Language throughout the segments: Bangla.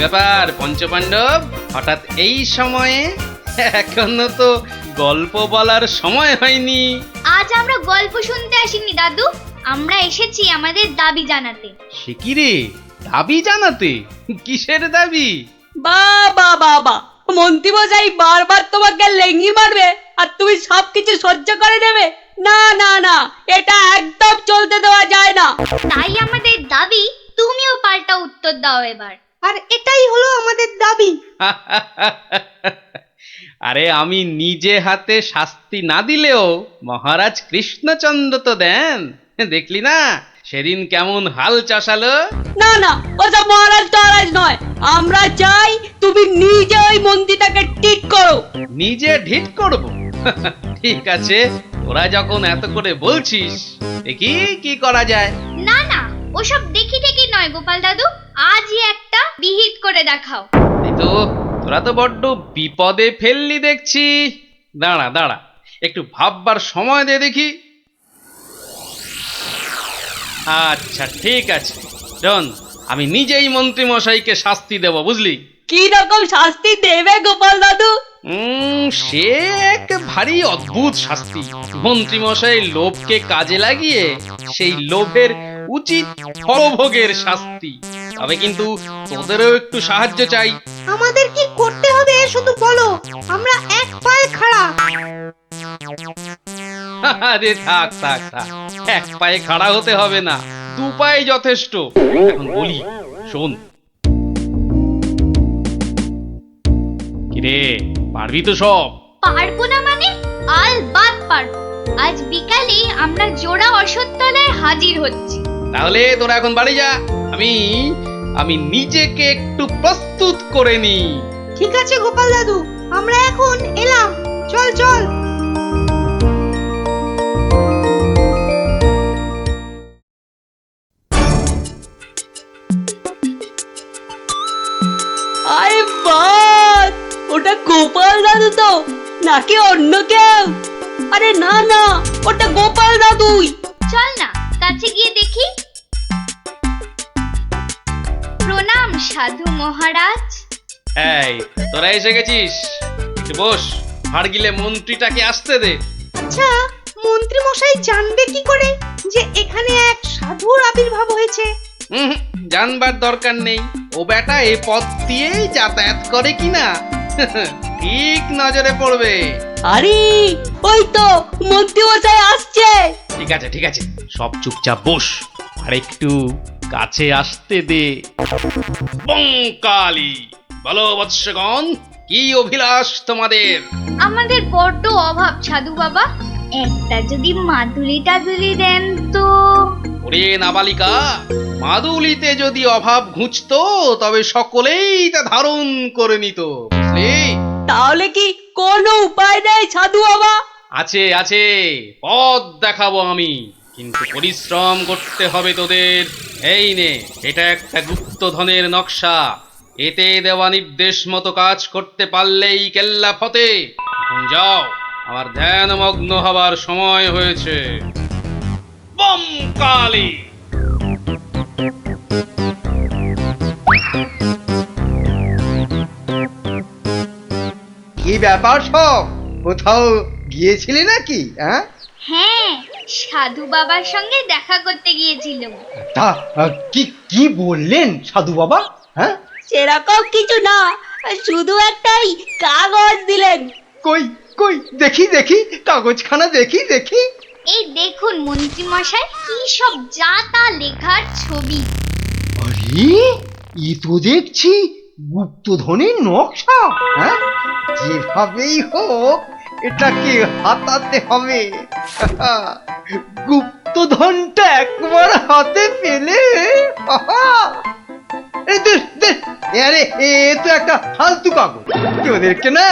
ব্যাপার পঞ্চপাণ্ডব, হঠাৎ এই সময়ে? এখনো তো গল্প বলার সময় হয়নি। আজ আমরা গল্প শুনতে আসিনি দাদু, আমরা এসেছি আমাদের দাবি জানাতে। সে কি রে, দাবি জানাতে? কিসের দাবি? বাবা বাবা, মন্ত্রীমশাই বারবার তোমাকে লেঙ্গি মারবে আর তুমি সবকিছু সহ্য করে নেবে? না না না, এটা একদম চলতে দেওয়া যায় না। তাই আমাদের দাবি তুমিও পাল্টা উত্তর দাও এবার। আর এটাই হলো আমাদের দাবি। আরে আমি নিজে হাতে শাস্তি না দিলেও মহারাজ কৃষ্ণচন্দ্র তো দেন, দেখলি না সেদিন কেমন হাল চাষালো? না না, ওসব মহারাজ টহারাজ নয়, আমরা চাই তুমি নিজে ওই মন্ত্রীটাকে ঠিক করো। নিজে ঢিট করব? ঠিক আছে, তোরা যখন এত করে বলছিস, দেখি কি করা যায়। না না, ওসব দেখি ঠেকি নয় গোপাল দাদু, আজই একটা বিহিত করে দেখাও। এই তো, তোরা তো বড্ড বিপদে ফেললি দেখছি। দাঁড়া দাঁড়া, একটু ভাববার সময় দে দেখি। আচ্ছা ঠিক আছে, শোন, আমি নিজেই মন্ত্রী মশাইকে শাস্তি দেব, বুঝলি? কি রকম শাস্তি দেবে গোপাল দাদু? সে এক ভারী অদ্ভুত শাস্তি। মন্ত্রী মশাই লোভকে কাজে লাগিয়ে সেই লোভের উচিত ফলভোগের শাস্তি। তবে কিন্তু তোদেরও একটু সাহায্য চাই। আমাদের কি করতে হবে শুধু বলো, আমরা এক পায়ে খাড়া। আরে থাক থাক থাক, এক পায়ে খাড়া হতে হবে না, দু পায়ে যথেষ্ট। এখন বলি, শোন। কিরে, পারবি তো সব? পারবো না মানে? আলবাত পারবো। আজ বিকালে আমরা জোড়া অশ্বত্থতলায় হাজির হচ্ছি। তাহলে তোরা এখন বাড়ি যা, আমি নিজেকে একটু প্রস্তুত করে নি। ঠিক আছে গোপাল দাদু, আমরা এখন এলাম, চল চল। আরে বাস, ওটা গোপাল দাদু তো নাকি অন্য কেউ? আরে না না, ওটা গোপাল দাদুই। চল না কাছে গিয়ে দেখি। প্রণাম সাধু মহারাজ। এই, তোরা এসে গেছিস, একটু বস। হাড় গিলে মন্ত্রীটাকে আসতে দে। আচ্ছা, মন্ত্রী মশাই জানবে কি করে যে এখানে এক সাধুর আবির্ভাব হয়েছে? জানবার দরকার নেই, ও বেটা এই পথ দিয়েই যাতায়াত করে কিনা ঠিক নজরে পড়বে। আরে ওই তো মন্ত্রী মশাই আসছে। ঠিক আছে ঠিক আছে, সব চুপচাপ বস, আর একটু কাছে আসতে দে। বঙ্কালি, বলো বৎসগণ, কি অভিলাষ তোমাদের? আমাদের বড্ড অভাব সাধু বাবা, একটা যদি মাদুলি টাদুলি দেন তো। ওরে নাবালিকা, মাদুলিতে যদি অভাব ঘুচতো তবে সকলেই তা ধারণ করে নিত, বুঝলি? তাহলে কি কোনো উপায় নেই সাধু বাবা? আছে আছে, পথ দেখাবো আমি, কিন্তু পরিশ্রম করতে হবে তোদের। এই নে, এটা একটা গুপ্তধনের নকশা, এতে দেওয়া নির্দেশ মতো কাজ করতে পারলেই কেল্লা ফতে। এখন যাও, আমার ধ্যানমগ্ন হবার সময় হয়েছে। বম কালী। কি ব্যাপার সব, কোথাও গিয়েছিলি নাকি? হ্যাঁ, সাধু বাবার সঙ্গে দেখা করতে গিয়েছিলাম। তা কি কি বললেন সাধু বাবা? সেরকম কিছু না, শুধু একটাই কাগজ দিলেন। কই কই দেখি দেখি, কাগজখানা দেখি দেখি। এই দেখুন মন্ত্রী মশাই, কি সব যা তা লেখার ছবি। আরে এ তো দেখছি গুপ্তধনের নকশা। যেভাবেই হোক এটাকে হাতাতে হবে। গুপ্তধনটা একবার হাতে পেলে আরে এ তো একটা ফালতু কাগজ, ওদেরকে না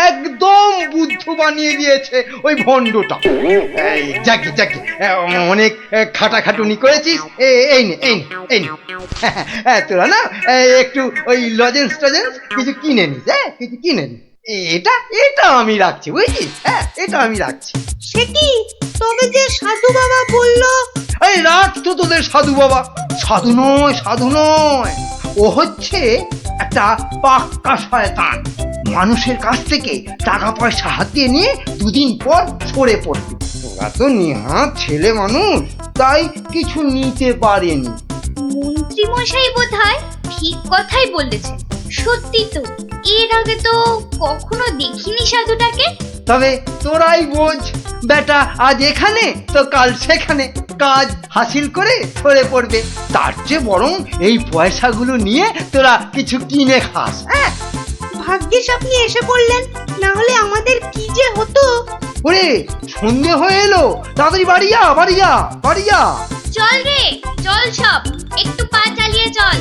একদম বুদ্ধ বানিয়ে দিয়েছে ওই ভণ্ডটা। যাকে যাকে অনেক খাটাখাটুনি করেছিস, এই নে এই নে এই নে, তোরা না একটু ওই লজেন্স টজেন্স কিছু কিনে নিস, কিছু কিনে নিস। এটা এটা আমি রাখছি, বুঝছিস? এটা আমি রাখছি। সে কি, তবে যে সাধু বাবা বলল? এই রাখ তো তোদের সাধু বাবা, সাধু নয় সাধু নয়, ও হচ্ছে একটা পাক্কা শয়তান। মানুষের কাছ থেকে টাকা পয়সা হাতিয়ে নিয়ে দুদিন পর সরে পড়বে। ওরা তো নেহাত ছেলে মানুষ, তাই কিছু নিতে পারেনি। মন্ত্রী মশাই বোধহয় ঠিক কথাই বলেছে। সত্যি তো, এর আগে তো কখনো দেখিনি সাধুটাকে। তবে তোরাই বোঝ, বেটা আজ এখানে তো কাল সেখানে কাজ হাসিল করে সরে পড়বে। তার চেয়ে বরং এই পয়সাগুলো নিয়ে তোরা কিছু কিনে খাস। হ্যাঁ, ভাগ্যিস আপনি এসে পড়লেন, না হলে আমাদের কি যে হতো। ওরে সন্ধে হয়ে এলো, তাড়াতাড়ি বাড়ি যা, বাড়ি যা, বাড়ি যা। চল রে, চল সব, একটু পা চালিয়ে চল।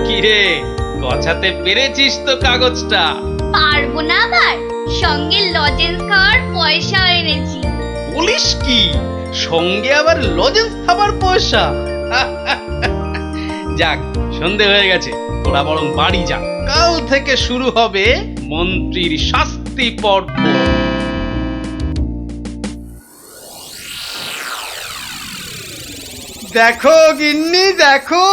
কিরে, গছাতে পেরেছিস তো কাগজটা? পারবো না আবার, সঙ্গে লজেন্স খাওয়ার পয়সাও এনেছি। বলিস কি, সঙ্গে আবার লজেন্স খাবার পয়সা? যাক, সন্ধে হয়ে গেছে, তোরা বরং বাড়ি যা। কাল থেকে শুরু হবে মন্ত্রীর শাস্তি পর্ব। দেখো গিন্নি, দেখো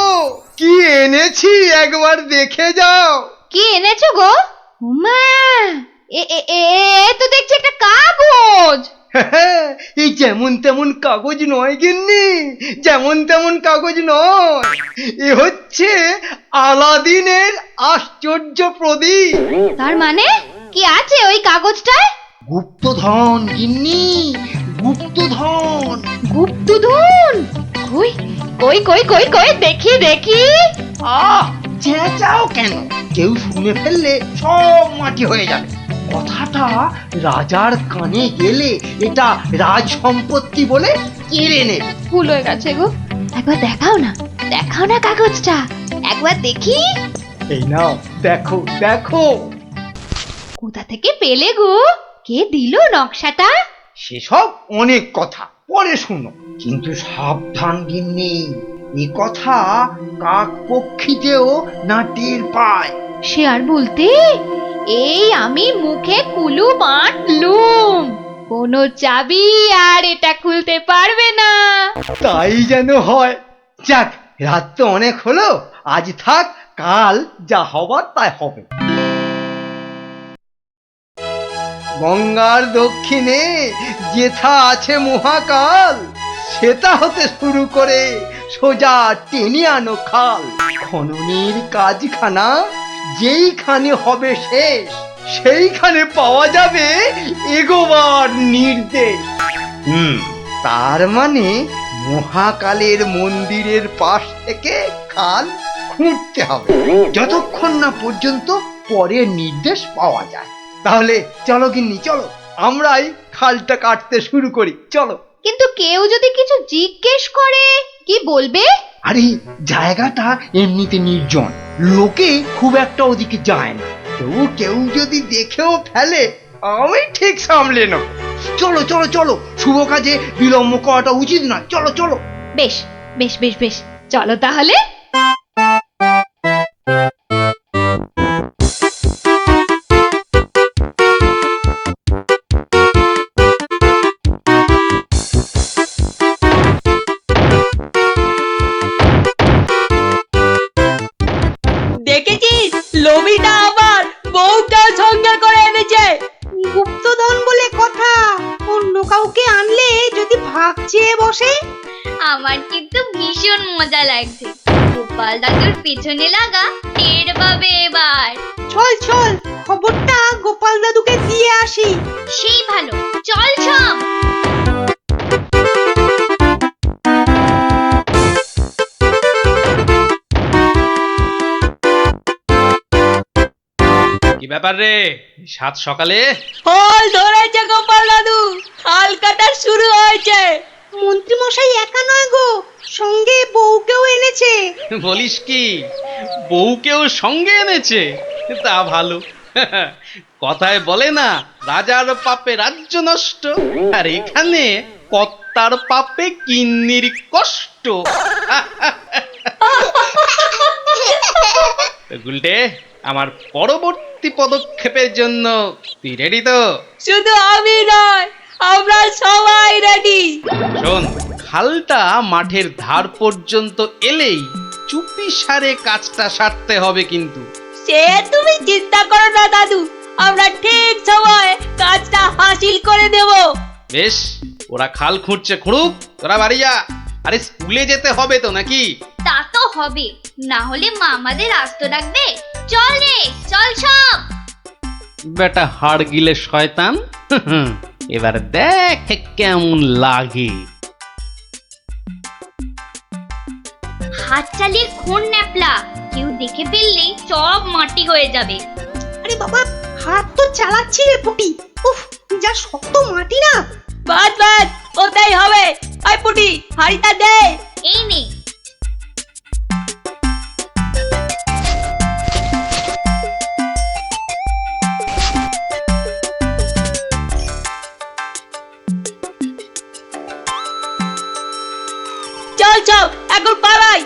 কি এনেছি, একবার দেখে যাও। কি এনেছো গো? মা, এ তো দেখছি একটা কাগজ। এই যেমন তেমন কাগজ নয় গিন্নি, যেমন তেমন কাগজ নয়। এ হচ্ছে আলাদিনের আশ্চর্য প্রদীপ। তার মানে কি আছে ওই কাগজটায়? গুপ্তধন গিন্নি, গুপ্তধন। গুপ্তধন? কই কই কই কই কই দেখি দেখি। আহ, চেঁচাও কেন? কেউ শুনে ফেললে সব মাটি হয়ে যাবে। কথাটা রাজার কানে গেলে এটা রাজ সম্পত্তি বলে কেড়ে নেবে। ভুল হয়ে গেছে গো, একবার দেখাও না, দেখাও না কাগজটা, একবার দেখি। এই নাও, দেখো দেখো। কোথা থেকে পেলে গো? কে দিল নকশাটা? সেসব অনেক কথা পরে শুনো, কিন্তু সাবধান গিন্নি, এ কথা কাক পক্ষীতেও না টের পায়। সে আর বলতে, এই আমি মুখে কুলু বাঁটলুম, কোনো চাবি আর এটা খুলতে পারবে না। তাই যেন হয়। যাক, রাত তো অনেক হলো, আজ থাক, কাল যা হবার তাই হবে। গঙ্গার দক্ষিণে যেথা আছে মহাকাল, সেটা হতে শুরু করে সোজা টেনে আনো খাল। খননের কাজখানা যেইখানে হবে শেষ, সেইখানে পাওয়া যাবে এগোবার নির্দেশ। তার মানে মহাকালের মন্দিরের পাশ থেকে খাল খুঁড়তে হবে, যতক্ষণ না পর্যন্ত পরের নির্দেশ পাওয়া যায়। তাহলে চলো গিন্নি, চলো, আমরাই খালটা কাটতে শুরু করি, চলো। কিন্তু কেউ যদি কিছু জিজ্ঞেস করে কি বলবে? আরে জায়গাটা এমনিতে নির্জন, লোকে খুব একটা ওদিকে যায় না। তবু কেউ যদি দেখেও ফেলে, আমি ঠিক সামলে নেব। চলো চলো চলো, শুভ কাজে বিলম্ব করাটা উচিত নয়। চলো চলো। বেশ বেশ বেশ বেশ, চলো তাহলে। দেখেছিস, লোভিটা আবার বউটাও সঙ্গে করে এনেছে। গুপ্তধন বলে কথা, অন্য কাউকে আনলে যদি ভাগ চেয়ে বসে। আমার কিন্তু ভীষণ মজা লাগছে। গোপাল দাদুর পেছনে লাগা টের পাবে এবার। চল চল, খবরটা গোপাল দাদুকে দিয়ে আসি। সেই ভালো, চল সব। কি ব্যাপার রে, সাত সকালে? ফল ধরেছে গোপাল দাদু, খাল কাটা শুরু হয়েছে। মন্ত্রী মশাই একা নয় গো, সঙ্গে বউকেও এনেছে। বলিস কি, বউকেও সঙ্গে এনেছে? তা ভালো। কথায় বলে না, রাজার পাপে রাজ্য নষ্ট, আর এখানে কর্তার পাপে কিন্নির কষ্ট। তো গুলটে, আমার পরবর্তী পদক্ষেপের জন্য তুই রেডি তো? শুধু আমি নয়, আমরা সবাই রেডি। শোন, খালটা মাঠের ধার পর্যন্ত এলেই চুপি সারে কাজটা সারতে হবে কিন্তু। সে তুমি চিন্তা করো না দাদু, আমরা ঠিক সময় কাজটা হাসিল করে দেব। বেশ, ওরা খাল খুঁড়ছে খুঁড়ুক, তোরা বাড়ি যা। আরে স্কুলে যেতে হবে তো নাকি? তা তো হবে, না হলে মা আমাদের আসতে ডাকবে। চল রে, চল সব। বেটা হাড় গিলে শয়তান, এবার দেখ কেমন লাগে। হাত চালিয়ে খুন ন্যাপলা, কেউ দেখে ফেললেই সব মাটি হয়ে যাবে। আরে বাবা, হাত তো চালাচ্ছি রে পুটি। উফ, যা শক্ত মাটি না। বাদ বাদ, ওটাই হবে। আই পুটি, হাড়িটা দে। এই নে। চল চল, এখন পালাই।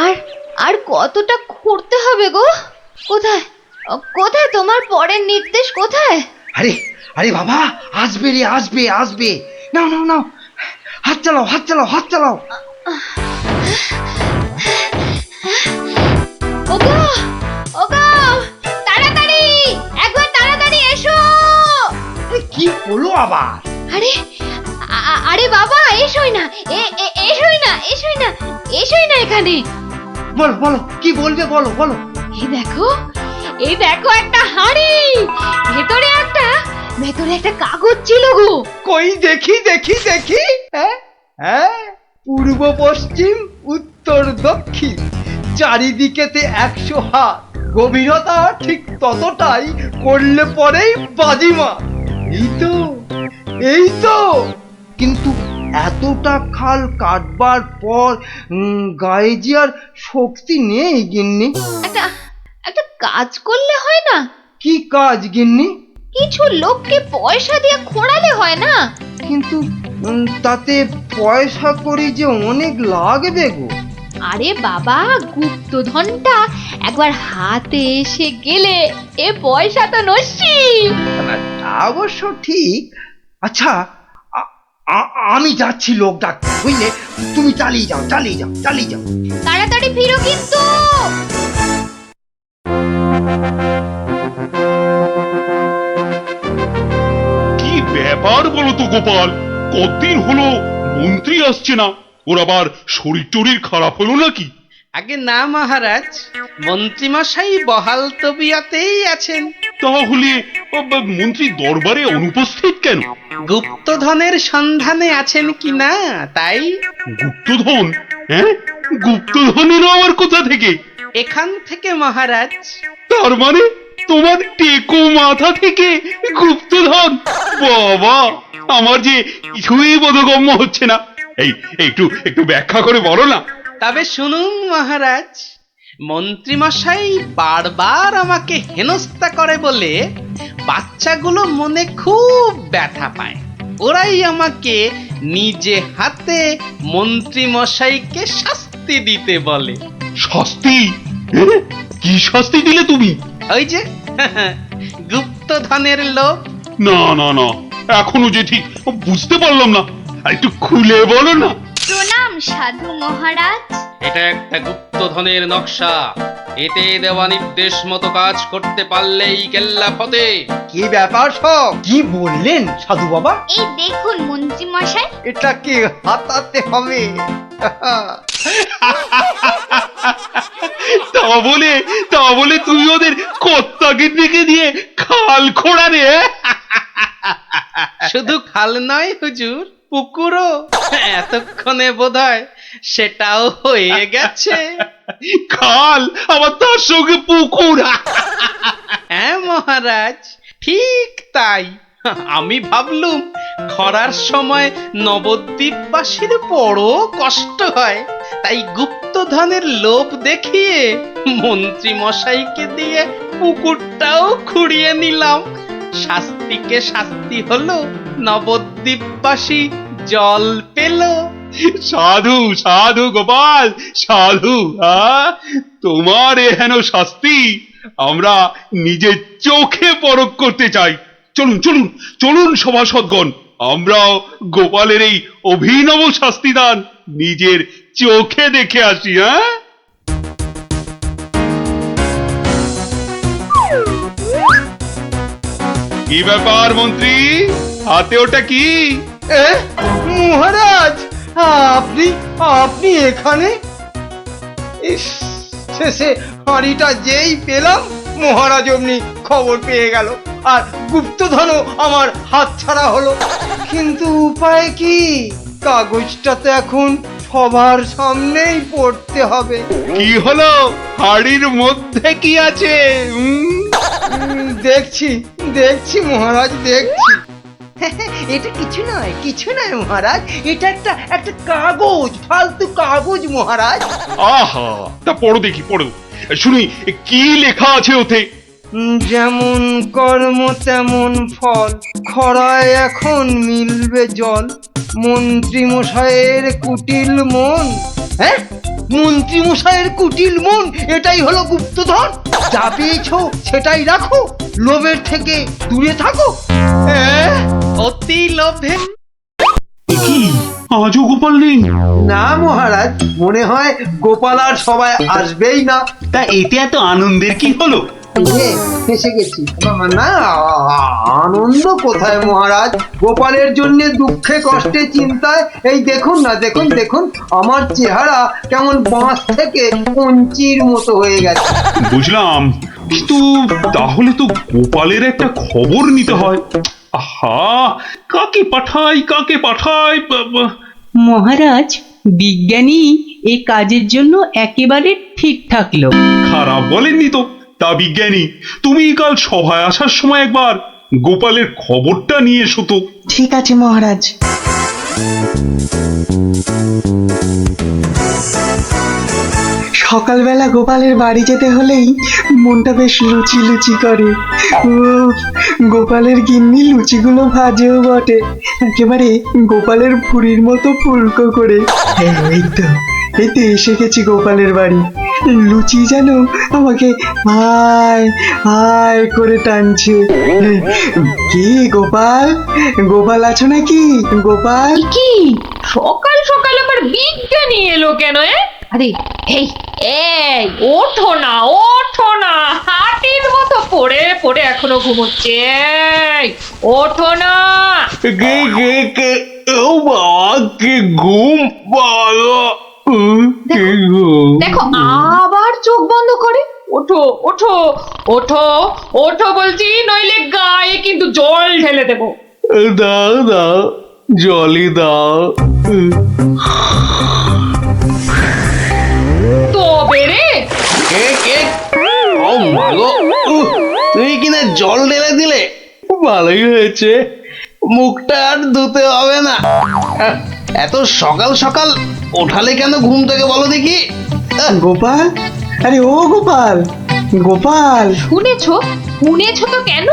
আর আর কতটা খুঁড়তে হবে গো? কোথায় কোথায় তোমার পরের নির্দেশ কোথায়? আরে আরে বাবা, আসবে রে, আসবে আসবে। নাও নাও নাও, হাত চালাও, হাত চালাও, হাত চালাও। ওগো ওগো, তাড়াতাড়ি, একবার তাড়াতাড়ি এসো। আরে কি হলো আবার? আরে আরে বাবা, এসোই না, এসোই না, এসোই না, এসোই না এখানে। বলো বলো, কি বলবে বলো বলো। এই দেখো একটা হাঁড়ি, ভেতরে একটা কাগজ ছিল গো। কই দেখি দেখি দেখি। হ্যাঁ হ্যাঁ, পূর্ব পশ্চিম উত্তর দক্ষিণ চারিদিকেতে 100 হাত, গভীরতা ঠিক ততটাই, করলে পরেই বাজিমা। এই তো, এই তো। কিন্তু এতটা খাল কাটবার পর গায়ে যে আর শক্তি নেই গিন্নি। একটা কাজ করলে হয় না? কি কাজ গিন্নি? কিছু লোককে পয়সা দিয়ে খোঁড়ালে হয় না? কিন্তু তাতে পয়সা করি যে অনেক লাগবে গো। আরে বাবা, গুপ্তধনটা একবার হাতে এসে গেলে এ পয়সা তো নস্যি। না, তা অবশ্য ঠিক। আচ্ছা, আমি যাচ্ছি লোক ডাকতে, বুঝলে? তুমি চালিয়ে যাও, চালিয়ে যাও, চালিয়ে যাও। তাড়াতাড়ি ফিরো কিন্তু। কি ব্যাপার বলো তো গোপাল, কতদিন হলো মন্ত্রী আসছে না? ওর আবার শরীর টরীর খারাপ হলো নাকি? আগে না মহারাজ, মন্ত্রীমশাই বহাল তবিয়াতেই আছেন। তাহলে মন্ত্রী দরবারে অনুপস্থিত কেন? গুপ্তধনের সন্ধানে আছেন কিনা তাই। গুপ্তধন? হ্যাঁ, গুপ্তধনেরও আবার কোথা থেকে? এখান থেকে মহারাজ। তার মানে তোমার টেকো মাথা থেকে গুপ্তধন? বাবা, আমার যে কিছুই বোধগম্য হচ্ছে না। এই একটু একটু ব্যাখ্যা করে বলো না। তবে শুনুন মহারাজ, মন্ত্রীমশাই বারবার আমাকে হেনস্থা করে বলে বাচ্চাগুলো মনে খুব ব্যথা পায়। ওরাই আমাকে নিজে হাতে মন্ত্রীমশাইকে শাস্তি দিতে বলে। শাস্তি? হ্যাঁ? কি শাস্তি দিলে তুমি? ওই যে গুপ্তধনের লোভ। না না না, এখনো যে ঠিক বুঝতে পারলাম না, আর একটু খুলে বলো না। প্রণাম সাধু মহারাজ। এটা একটা গুপ্তধনের নকশা। এতে দেওয়া নির্দেশ মতো কাজ করতে পারলেই কেল্লা ফতে। কি ব্যাপার সব? কি বললেন সাধু বাবা? এই দেখুন মন্ত্রী মশাই। এটাকে হাতাতে হবে। তা বলে তুই ওদের কর্তাকে ডেকে দিয়ে খাল খোঁড়া রে? শুধু খাল নয় হুজুর, পুকুরও। এতক্ষণে বোধহয় সেটাও হয়ে গেছে। খাল আবার তার সঙ্গে পুকুর? হ্যাঁ মহারাজ, ঠিক তাই। আমি ভাবলুম খরার সময় নবদ্বীপবাসীর বড় কষ্ট হয়, তাই গুপ্তধনের লোভ দেখিয়ে মন্ত্রী মশাইকে দিয়ে পুকুরটাও খুঁড়িয়ে নিলাম। শাস্তিকে শাস্তি হলো, নবদ্বীপবাসী জল পেল। সাধু সাধু গোপাল সাধু, তোমার এহেন শাস্তি আমরা নিজের চোখে পরখ করতে চাই। চলুন চলুন চলুন সভাসদগণ, আমরাও গোপালের এই অভিনব শাস্তিদান নিজের চোখে দেখে আসি। কি ব্যাপার মন্ত্রী, হাতে ওটা কি? এ, মহারাজ, আপনি আপনি এখানে? ইস, শেষে হাঁড়িটা যেই পেলাম মহারাজ অমনি খবর পেয়ে গেল, আর গুপ্তধনও আমার হাতছাড়া হলো। কিন্তু উপায় কি? কাগজটা তো এখন সবার সামনেই পড়তে হবে। কি হলো, হাড়ির মধ্যে কি আছে? দেখছি দেখছি মহারাজ, দেখছি। এটা কিছু নয় মহারাজ, এটা একটা একটা কাগজ, ফালতু কাগজ মহারাজ। আহা, তা পড়ো দেখি, পড়ো শুনি কি লেখা আছে ওতে। যেমন কর্ম তেমন ফল, খরায় এখন মিলবে জল, মন্ত্রী মশাইয়ের কুটিল মন। হ্যাঁ, মন্ত্রী মশাইয়ের কুটিল মন, এটাই হলো গুপ্তধন। যা পেয়েছো সেটাই রাখো, লোভের থেকে দূরে থাকো। অতি লোভে কি আজও গোপাল নেই? না মহারাজ, মনে হয় গোপাল আর সবাই আসবেই না। তা এতে এত আনন্দের কি হলো? ফেসে গেছি না, আনন্দ কোথায় মহারাজ, গোপালের জন্য দুঃখে কষ্টে চিন্তায় এই দেখুন না, দেখুন দেখুন আমার চেহারা কেমন বাঁশ থেকে কঞ্চির মতো হয়ে গেছে। বুঝলাম, কিন্তু তাহলে তো গোপালের একটা খবর নিতে হয়। আহা, কাকে পাঠাই মহারাজ, বিজ্ঞানী এই কাজের জন্য একেবারে ঠিকঠাক লোক। খারাপ বলেননি তো। তা বিজ্ঞানী, তুমি কাল সভায় আসার সময় একবার গোপালের খবরটা নিয়ে এসো তো। ঠিক আছে মহারাজ। সকালবেলা গোপালের বাড়ি যেতে হলেই মনটা বেশ লুচি লুচি করে। গোপালের গিন্নি লুচিগুলো ভাজেও বটে, একেবারে গোপালের ভুঁড়ির মতো ফুলকো করে। এই তো এসে গেছি গোপালের বাড়ি। লুচি যেন আমাকে আয় আয় করে টানছে। কি গোপাল, গোপাল আছো নাকি গোপাল? কি সকাল সকাল আবার বিজ্ঞানী এলো কেন? আরে এই এই ওঠো না, হাতির মতো পড়ে পড়ে এখনো ঘুমোচ্ছে। এই, ওঠো না। ও বাবা, কি ঘুম পালো। দেখো আবার চোখ বন্ধ করে। ওঠো ওঠো ওঠো ওঠো বলছি, নইলে গায়ে কিন্তু জল ঢেলে দেবো। দাও দাও, জলই দাও। তবে রে, ও মাগো, তুমি কিনা জল ঢেলে দিলে, ভালোই হয়েছে, মুখটা আর ধুতে হবে না। এত সকাল সকাল ওঠালে কেন ঘুম থেকে বলো দেখি? গোপাল, আরে ও গোপাল, গোপাল। শুনেছো তো কেন?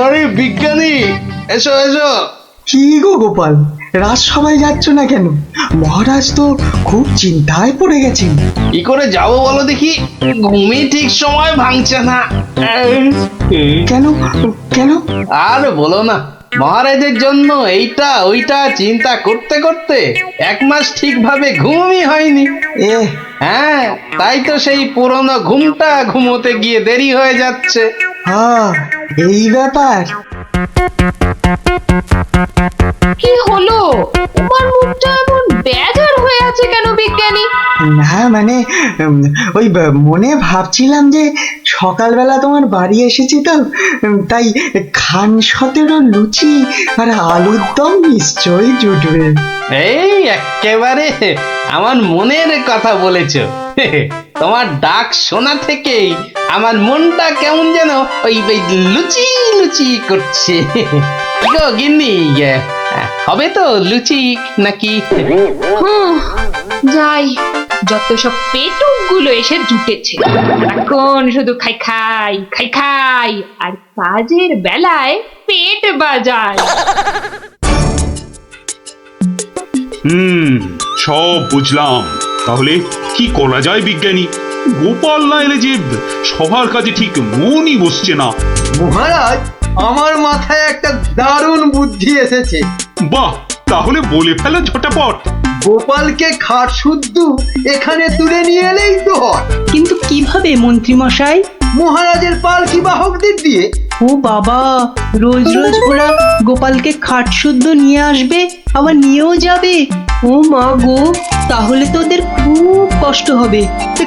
আরে বিজ্ঞানী, এসো এসো। কি গো গোপাল, রাজসভায় যাচ্ছ না কেন? মহারাজ তো খুব চিন্তায় পড়ে গেছেন। কি করে যাবো বলো দেখি, ঘুমই ঠিক সময় ভাঙছে না। কেন কেন? আর বলো না, মহারাজের জন্য এইটা ওইটা চিন্তা করতে করতে 1 মাস ঠিকভাবে ঘুমই হয়নি। হ্যাঁ, তাই তো সেই পুরনো ঘুমটা ঘুমোতে গিয়ে দেরি হয়ে যাচ্ছে। হ্যাঁ, এই ব্যাপার। কি হলো, তোমার মুখটা এমন বেজার হয়ে আছে কেন বিজ্ঞানী? না মানে ওই মনে ভাবছিলাম যে সকালবেলা তোমার বাড়ি এসেছি তো, তাই খান 17 লুচি আর আলুর দম নিশ্চয়ই জুটবে। এই একেবারে আমার মনের কথা বলেছ। তোমার ডাক শোনা থেকেই আমার মনটা কেমন যেন ওই লুচি লুচি করছে। গো গিন্নি, হবে তো লুচি নাকি? যাই, যত সব পেটুক গুলো এসে জুটেছে, এখন শুধু খাই খাই খাই খাই আর কাজের বেলায় পেট বাজায়। সব বুঝলাম। তাহলে কি করা যায় বিজ্ঞানী? গোপাল না এলে যে সবার কাজে ঠিক মনই বসছে না। মহারাজ, আমার মাথায় একটা দারুণ বুদ্ধি এসেছে। বাহ, তাহলে বলে ফেলো ঝটাপট। গোপালকে খাট শুদ্ধ এখানে তুলে নিয়ে এলেই তো হয়। কিন্তু কিভাবে মন্ত্রী মশাই? মহারাজের পালকি বাহকদের দিয়ে। ও বাবা, রোজ রোজ ওরা গোপালকে খাট শুদ্ধ নিয়ে আসবে, আবার নিয়েও যাবে। ও মা গো, তাহলে তো ওদের খুব কষ্ট হবে।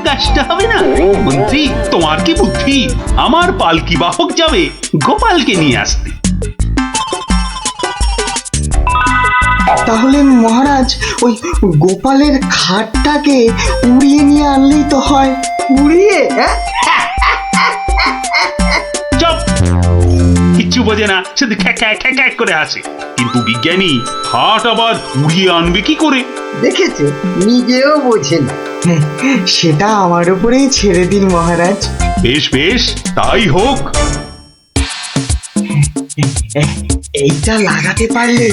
কষ্ট হবে না মন্ত্রী, তোমার কি বুদ্ধি? আমার পালকি বাহক যাবে গোপালকে নিয়ে আসতে। তাহলে মহারাজ ওই গোপালের খাটটাকে উড়িয়ে নিয়ে আনলেই তো হয়। উড়িয়ে? হ্যাঁ, চুপ, কিচ্ছু বোঝে না, শুধু খ্যাক করে আসে। কিন্তু বিজ্ঞানী, খাট আবার উড়িয়ে আনবে কি করে? দেখেছো, নিজেও বোঝেন। সেটা আমার উপরেই ছেড়ে দিন মহারাজ। বেশ বেশ, তাই হোক। এইটা লাগাতে পারলে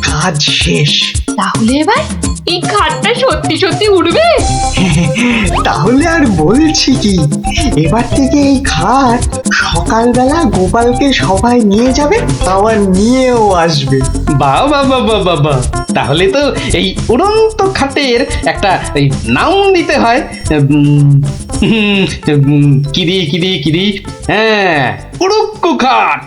কাজ শেষ। তাহলে এবার এই খাটটা সত্যি সত্যি উঠবে? তাহলে আর বলছি কি, এবার থেকে এই খাট সকালবেলা গোপালকে সবাই নিয়ে যাবে, আবার নিয়েও আসবে। বাহ বাহ বাহ বাহ বাহ বাহ। তাহলে তো এই উড়ন্ত খাটের একটা এই নাম দিতে হয়। কিরি, হ্যাঁ, উড়ুক্কু খাট।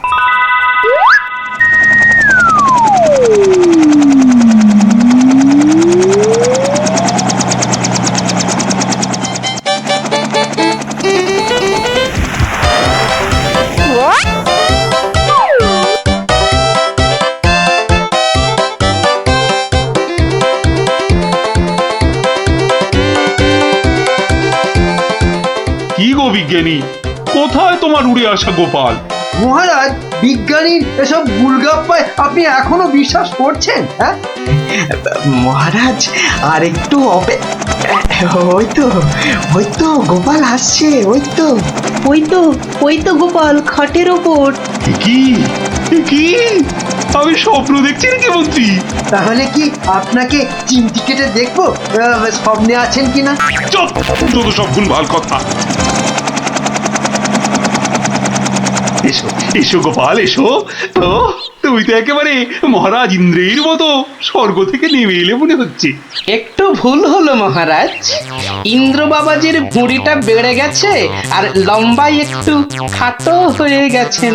কি গো বিজ্ঞানী, কোথায় তোমার উড়ে আসা গোপাল? মহারাজ, বিজ্ঞানীর এসব গুলগাপ্পায় আপনি এখনো বিশ্বাস করছেন? হ্যাঁ, মহারাজ আর একটু ওই তো গোপাল আসছে। ওই তো গোপাল খাটের ওপর। কি কি আমি স্বপ্ন দেখছি নাকি মন্ত্রী? তাহলে কি আপনাকে চিমটি কেটে দেখবো স্বপ্নে আছেন কিনা? চুপ, যত সব ভুলভাল কথা। এসো এসো গোপাল, এসো তো। তুমি তো একেবারে মহারাজ ইন্দ্রের মতো স্বর্গ থেকে নেমে এলে মনে হচ্ছে। একটু ভুল হলো মহারাজ, ইন্দ্র বাবাজির ভুঁড়িটা বেড়ে গেছে আর লম্বাই একটু খাটো হয়ে গেছেন।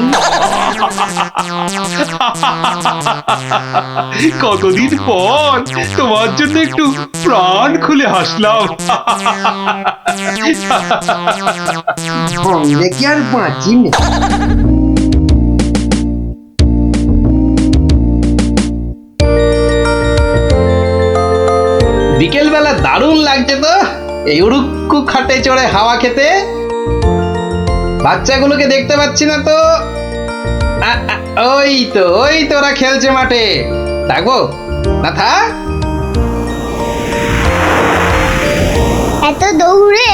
কতদিন পর তোমার জন্য একটু প্রাণ খুলে হাসলাম। সঙ্গে কি আর বাঁচি না। বিকেলবেলা দারুণ লাগছে তো এই উড়ুক্কু খাটে চড়ে হাওয়া খেতে। বাচ্চাগুলোকে দেখতে পাচ্ছি না তো। ওই তো ওরা খেলছে মাঠে। ডাকবো না? থাক। এত দৌড়ে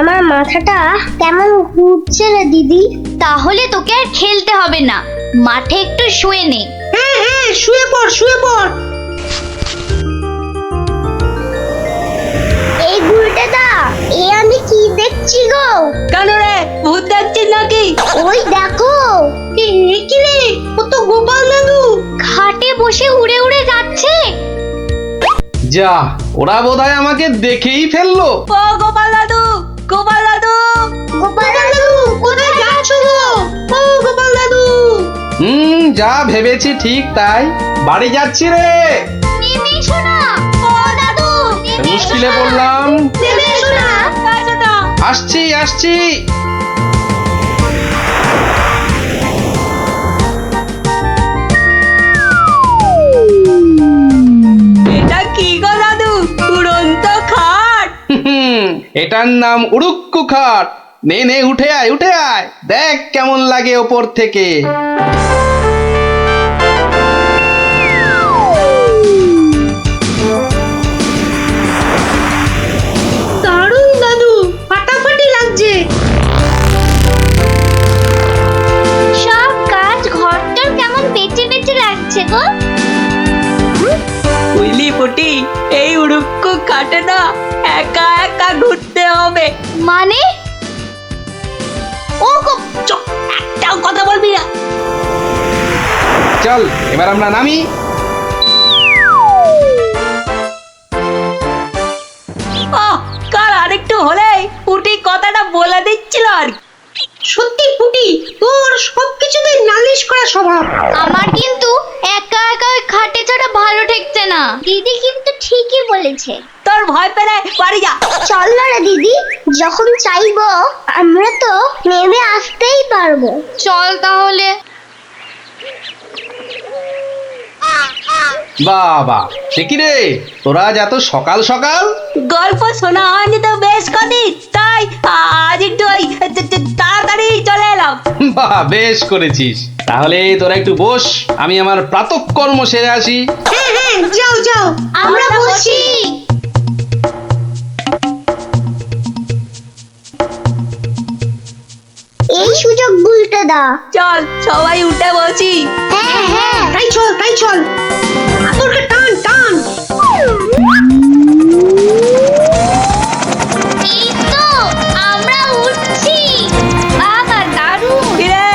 আমার মাথাটা কেমন ঘুরছে রে দিদি। তাহলে তোকে আর খেলতে হবে না, মাঠে একটু শুয়ে নে। হ্যাঁ, শুয়ে পড়। এই গুলটেদা, এ আমি কি দেখছি গো? কেন রে, ভূত দেখছিস নাকি? ওই দেখো, কি রে, ও তো গোপাল দাদু। খাটে বসে উড়ে উড়ে যাচ্ছে। যা, ওরা বোধহয় আমাকে দেখেই ফেললো। ও গোপাল দাদু। গোপাল দাদু, কোথায় যাচ্ছ গো? ও গোপাল দাদু। যা ভেবেছি ঠিক তাই, বাড়ি যাচ্ছি রে। নেমে এসো না। ও দাদু, নেমে এসো মুশকিলে না। পড়লাম। নেমে এসো না। আসছি। এটা কি গো দাদু, উড়ন্ত খাট? এটার নাম উড়ুক্কু খাট। নে উঠে আয়, দেখ কেমন লাগে ওপর থেকে। মানে ও একটাও কথা বলবি না। চল এবার আমরা নামি। কাল আরেকটু হলে পুটি কথাটা বলে দিচ্ছিল আর কি। সত্যি পুটি, তোর সবকিছুতে নালিশ করা স্বভাব। আমার কিন্তু একা একা ওই খাটে ছাড়া ভালো ঠেকছে না। দিদি কিন্তু ঠিকই বলেছে। তোর ভয় পেলে বাড়ি যা। চল না রে দিদি, যখন চাইবো আমরা তো নেমে আসতেই পারবো। চল তাহলে। বাবা সে কি রে, তোরা আজ এত সকাল সকাল? গল্প শোনা হয়নি তো বেশ কদিন, তাই আজ একটু ওই তাড়াতাড়ি চলে এলাম। বাহ বেশ করেছিস। তাহলে তোরা একটু বস, আমি আমার প্রাতঃকর্ম সেরে আসি। হ্যাঁ হ্যাঁ, যাও যাও, আমরা বসি। এই সুযোগ ভুলতে দা। চল সবাই উঠে বসি। হ্যাঁ হ্যাঁ, তাই চল আতরকে টান টান। এই তো আমরা উঠছি। বাবা দারুণ কিরে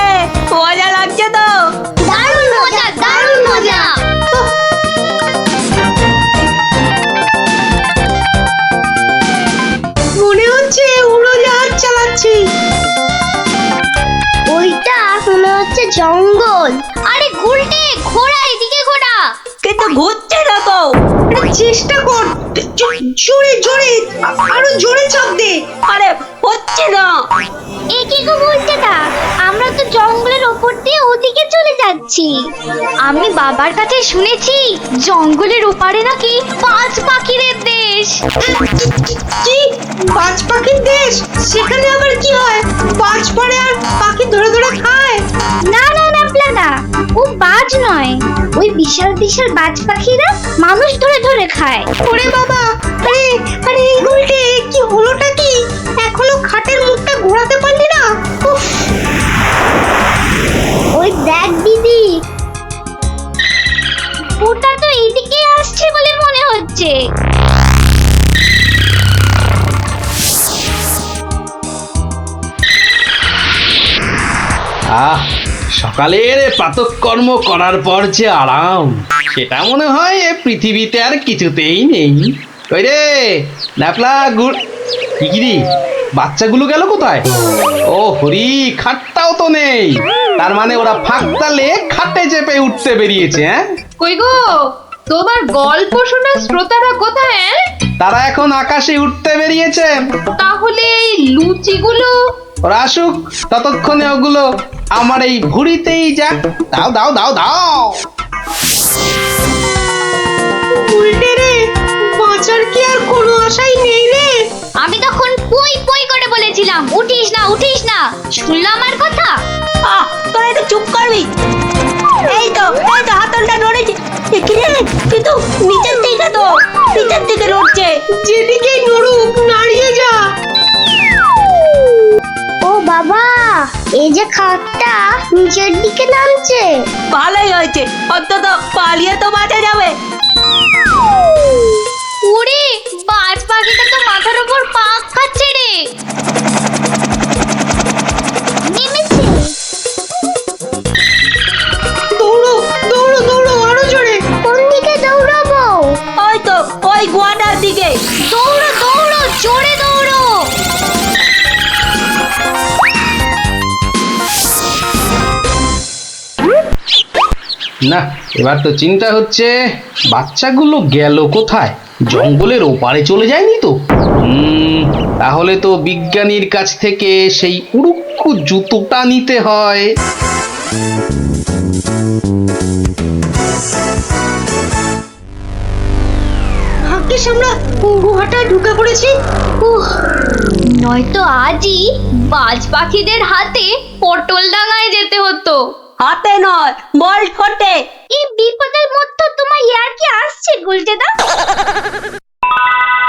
মজা লাগছে তো? দারুণ মজা, দারুণ মজা। মনে হচ্ছে উড়োজাহাজ চালাচ্ছি। ওইটা মনে হচ্ছে জঙ্গল। আরে গুলটে, ঘোড়া এদিকে ঘোড়া। কিন্তু ঘুরছে না তো। চেষ্টা কর, জোরে জোরে, আরো জোরে চাপ দে। আরে হচ্ছে না। এ কি গো গুলটে দা, আমরা তো জঙ্গলের ওপর দিয়ে ওদিকে চলে যাচ্ছি। আমি বাবার কাছে শুনেছি জঙ্গলের ওপারে নাকি পাঁচ পাখিদের দেশ। কি বাজ পাখির দেশ? সেখানে আবার কি হয়? বাজ পড়ে আর পাখি ধরে ধরে খায়? না না না প্লাদা, ও বাজ নয়, ওই বিশাল বিশাল বাজ পাখিরা মানুষ ধরে ধরে খায়। ওরে বাবা, আরে আরে এই উল্টে কি হলোটা কি? এখনো খাটের মুখটা ঘোরাতে পারলি না? উফ, ওই দেখ দিদি, ওটা তো এইদিকে আসছে বলে মনে হচ্ছে। আহ সকালের প্রাতঃকর্ম করার পর যে আরাম, সেটা মনে হয় এ পৃথিবীতে আর কিছুতেই নেই। ওই রে ন্যাপলা গুড়, কি রে বাচ্চাগুলো গেল কোথায়? ও হরি, খাটটাও তো নেই। তার মানে ওরা ফাঁক তালে খাটে চেপে উঠতে বেরিয়েছে। হ্যাঁ কই গো, তোমার গল্প শোনার শ্রোতারা কোথায়? তারা এখন আকাশে উঠতে বেরিয়েছে। তাহলে এই লুচিগুলো? ওরা আসুক, ততক্ষণে ওগুলো আমার এই ভুড়িতেই যাক। দাও দাও দাও দাও। উল্টে রে, বাঁচার কি আর কোনো আশাই নেই রে? আমি তখন পই পই করে বলেছিলাম উঠিস না উঠিস না, শুনলাম আমার কথা? তোরা একটু চুপ করবি? এই তো হাতলটা নড়েছে। কি রে, কিন্তু নিচের দিকে নড়ছে। যেদিকেই নড়ুক নাড়িয়ে যা। ও বাবা, এই যে খাটটা নিচের দিকে নামছে। ভালোই হয়েছে, অন্তত পালিয়ে তো বাঁচা যাবে। ওরে, বাজ পাখিটা তো মাথার উপর পাক খাচ্ছে রে। নেমেছে। দৌড়ো দৌড়ো দৌড়ো, আরো জোরে। কোন দিকে দৌড়াবো? ওই তো ওই গোয়াটার দিকে। দৌড়ো দৌড়ো, জোরে দৌড়ো। না এবার তো চিন্তা হচ্ছে বাচ্চাগুলো গেল কোথায়? জঙ্গলের ওপারে চলে যায়নি তো? তাহলে তো বিজ্ঞানীর কাছ থেকে সেই উড়ুক্কু জুতোটা নিতে হয়। ভাগ্যিস আমরা গুহাটায় ঢুকে পড়েছি। নয়তো আজই বাজ পাখিদের হাতে পটল ডাঙায় যেতে হতো। হাতে নয়, বল ঠোঁটে। এই বিপদের মধ্যে তোমার ইয়ার কি আসছে গুলটেদা?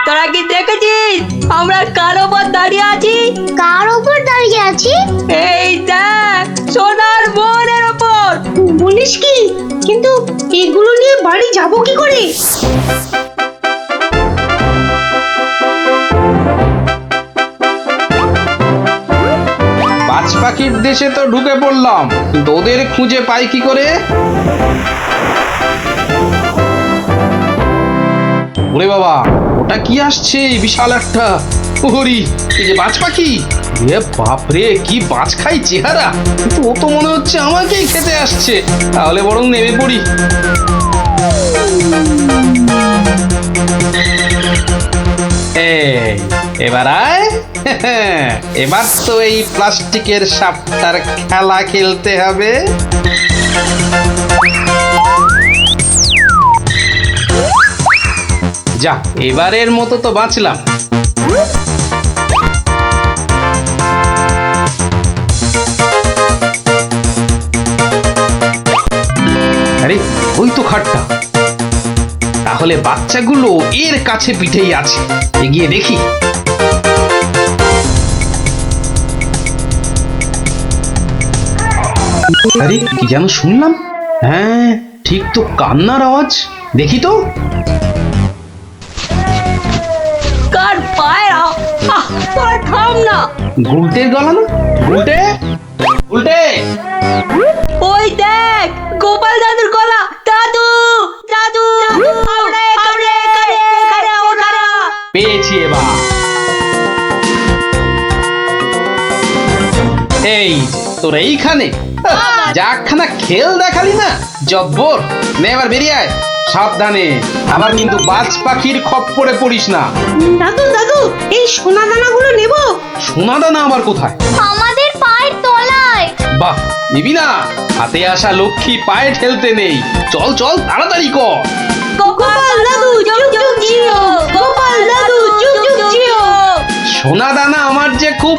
তোরা কি দেখেছিস আমরা কার ওপর দাঁড়িয়ে আছি? কার ওপর দাঁড়িয়ে আছি? এই দেখ, সোনার বনের ওপর। বলিস কি? কিন্তু এগুলো নিয়ে বাড়ি যাব কি করে? বাজ পাখির দেশে তো ঢুকে পড়লাম, কিন্তু ওদের খুঁজে পাই কি করে? ওরে বাবা, ওটা কি আসছে বিশাল একটা! ওহরি, এই যে বাজ পাখি! এ বাপরে, কি বাজ খাই চেহারা! কিন্তু ও তো মনে হচ্ছে আমাকেই খেতে আসছে। তাহলে বরং নেমে পড়ি। এই, এবার আয়। এবার তো এই প্লাস্টিকের সাপটার খেলা খেলতে হবে। যা, এবারের মতো তো বাঁচলাম। আরে, ওই তো খাটটা। তাহলে বাচ্চাগুলো এর কাছে পিঠেই আছে, এগিয়ে দেখি। আরে, কি যেন শুনলাম? হ্যাঁ, ঠিক তো কান্নার আওয়াজ। দেখি তো। কার পায়রা? তোরা থাম না। গুলটের গলা না? গুলটে, গুলটে! ওই দেখ, গোপাল দাদুর গলা। দাদু, দাদু, আমরা এখানে, এখানে, ওখানে। পেয়েছি এবার। এই, তোর এইখানে যাখানা খেল দেখালি না, জব্বর! নে এবার বেরিয়ে আয়, সাবধানে। আবার কিন্তু বাজ পাখির খপ্পরে পড়িস না। দাদু, দাদু, এই সোনা দানাগুলো নেব? সোনা দানা আবার কোথায়? আমাদের পায়ের তলায়। বাহ, নিবি না? হাতে আসা লক্ষ্মী পায়ে ঠেলতে নেই। চল চল, তাড়াতাড়ি কর। গোপাল দাদু, যুগ যুগ জিও। গোপাল দাদু, যুগ যুগ জিও। সোনা দানা আমার যে খুব